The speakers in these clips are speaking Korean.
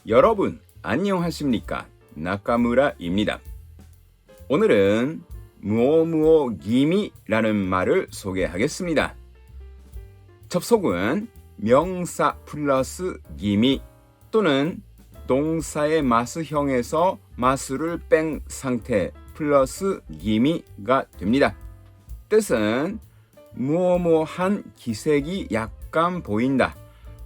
여러분, 안녕하십니까? 나카무라입니다. 오늘은 무오무오 기미라는 말을 소개하겠습니다. 접속은 명사 플러스 기미 또는 동사의 마스형에서 마스를 뺀 상태 플러스 기미가 됩니다. 뜻은 무오무오한 기색이 약간 보인다.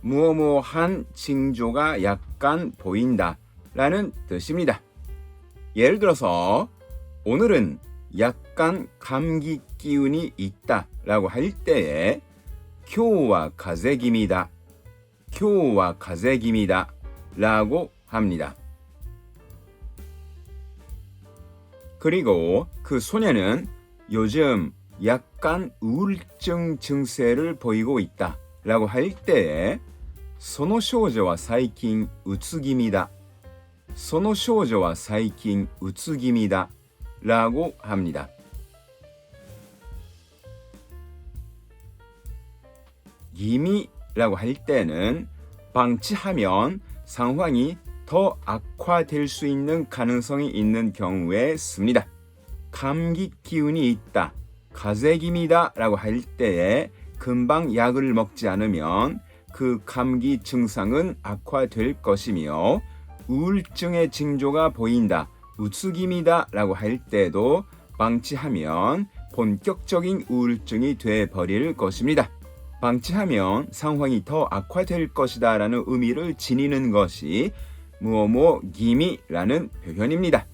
무오무오한 징조가 약간 보인다 라는 뜻입니다. 예를 들어서 오늘은 약간 감기 기운이 있다 라고 할 때에 今日は風邪気味だ 今日は風邪気味だ 라고 합니다. 그리고 그 소녀는 요즘 약간 우울증 증세를 보이고 있다 라고 할 때에 その少女は最近うつ気味だその少女は最近うつ気味だ 라고 합니다. 기미라고 할 때는 방치하면 상황이 더 악화될 수 있는 가능성이 있는 경우에 씁니다. 감기 기운이 있다, 가세기미다 라고 할 때에 금방 약을 먹지 않으면 그 감기 증상은 악화될 것이며 우울증의 징조가 보인다, 우츠기미다 라고 할 때도 방치하면 본격적인 우울증이 되어버릴 것입니다. 방치하면 상황이 더 악화될 것이다 라는 의미를 지니는 것이 무오무오 기미라는 표현입니다.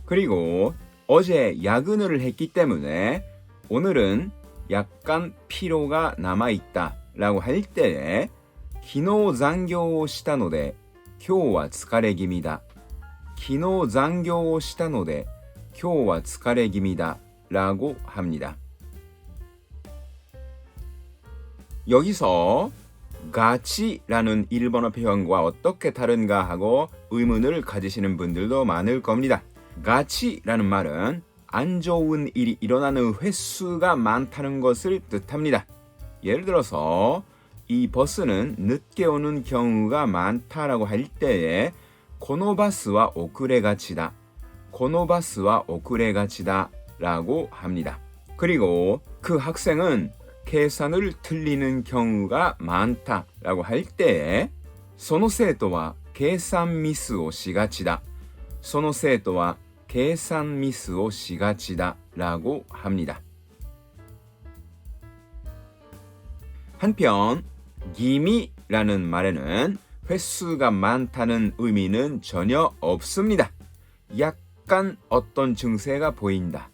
그리고 어제 야근을 했기 때문에 오늘은 약간 피로가 남아있다 라고 할 때에 昨日残業をしたので今日は疲れ気味だ昨日残業をしたので今日は疲れ気味だ라고 합니다. 여기서 가치라는 일본어 표현과 어떻게 다른가 하고 의문을 가지시는 분들도 많을 겁니다. 가치라는 말은 안 좋은 일이 일어나는 횟수가 많다는 것을 뜻합니다. 예를 들어서 이 버스는 늦게 오는 경우가 많다라고 할 때에 このバスは遅れがちだこのバスは遅れがちだ라고 합니다. 그리고 그 학생은 계산을 틀리는 경우가 많다라고 할 때에 その生徒は計算ミスをしがちだその生徒は計算ミスをしがちだ라고 합니다. 한편 기미라는 말에는 횟수가 많다는 의미는 전혀 없습니다. 약간 어떤 증세가 보인다.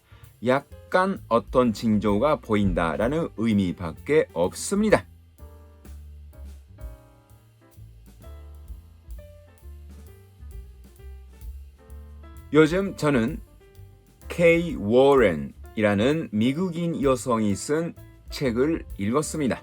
약간 어떤 징조가 보인다라는 의미밖에 없습니다. 요즘 저는 Kay Warren이라는 미국인 여성이 쓴 책을 읽었습니다.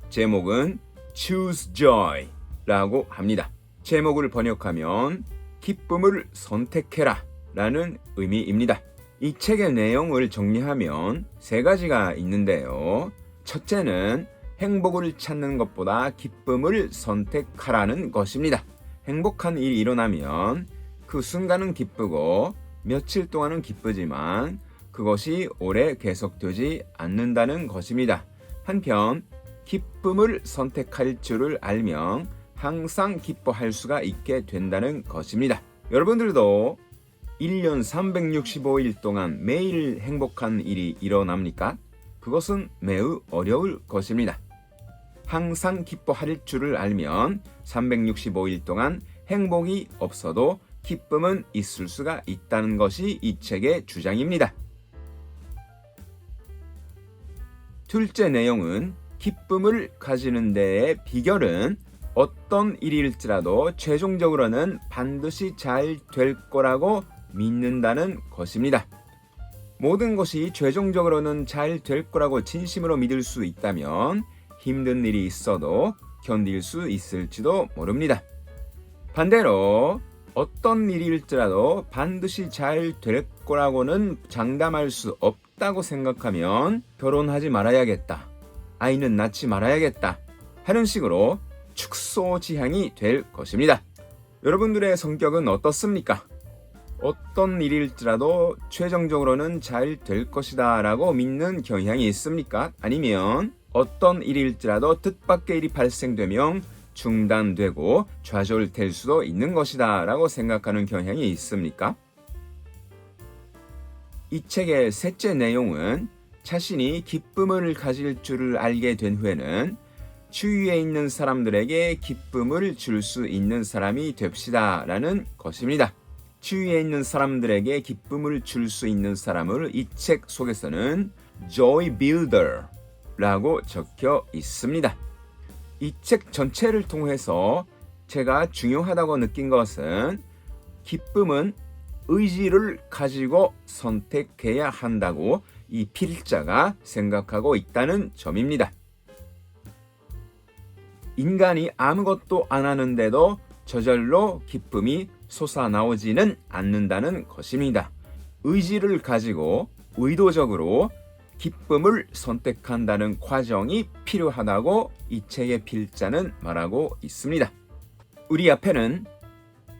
제목은 Choose Joy라고 합니다. 제목을 번역하면 기쁨을 선택해라 라는 의미입니다. 이 책의 내용을 정리하면 세 가지가 있는데요. 첫째는 행복을 찾는 것보다 기쁨을 선택하라는 것입니다. 행복한 일이 일어나면 그 순간은 기쁘고 며칠 동안은 기쁘지만 그것이 오래 계속되지 않는다는 것입니다. 한편 기쁨을 선택할 줄을 알면 항상 기뻐할 수가 있게 된다는 것입니다. 여러분들도 1년 365일 동안 매일 행복한 일이 일어납니까? 그것은 매우 어려울 것입니다. 항상 기뻐할 줄을 알면 365일 동안 행복이 없어도 기쁨은 있을 수가 있다는 것이 이 책의 주장입니다. 둘째 내용은 기쁨을 가지는 데의 비결은 어떤 일일지라도 최종적으로는 반드시 잘 될 거라고 믿는다는 것입니다. 모든 것이 최종적으로는 잘 될 거라고 진심으로 믿을 수 있다면 힘든 일이 있어도 견딜 수 있을지도 모릅니다. 반대로 어떤 일일지라도 반드시 잘 될 거라고는 장담할 수 없다고 생각하면 결혼하지 말아야겠다, 아이는 낳지 말아야겠다 하는 식으로 축소 지향이 될 것입니다. 여러분들의 성격은 어떻습니까? 어떤 일일지라도 최종적으로는 잘 될 것이다 라고 믿는 경향이 있습니까? 아니면 어떤 일일지라도 뜻밖의 일이 발생되면 중단되고 좌절될 수도 있는 것이다 라고 생각하는 경향이 있습니까? 이 책의 셋째 내용은 자신이 기쁨을 가질 줄을 알게 된 후에는 주위에 있는 사람들에게 기쁨을 줄 수 있는 사람이 됩시다 라는 것입니다. 주위에 있는 사람들에게 기쁨을 줄 수 있는 사람을 이 책 속에서는 Joy Builder 라고 적혀 있습니다. 이 책 전체를 통해서 제가 중요하다고 느낀 것은 기쁨은 의지를 가지고 선택해야 한다고 이 필자가 생각하고 있다는 점입니다. 인간이 아무것도 안 하는데도 저절로 기쁨이 솟아나오지는 않는다는 것입니다. 의지를 가지고 의도적으로 기쁨을 선택한다는 과정이 필요하다고 이 책의 필자는 말하고 있습니다. 우리 앞에는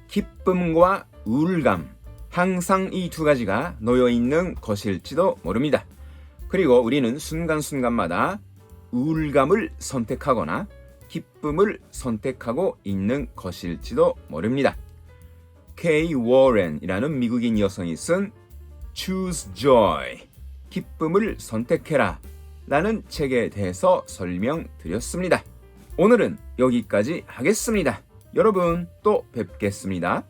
기쁨과 우울감, 항상 이 두 가지가 놓여 있는 것일지도 모릅니다. 그리고 우리는 순간순간마다 우울감을 선택하거나 기쁨을 선택하고 있는 것일지도 모릅니다. Kay Warren이라는 미국인 여성이 쓴 Choose Joy, 기쁨을 선택해라 라는 책에 대해서 설명드렸습니다. 오늘은 여기까지 하겠습니다. 여러분 또 뵙겠습니다.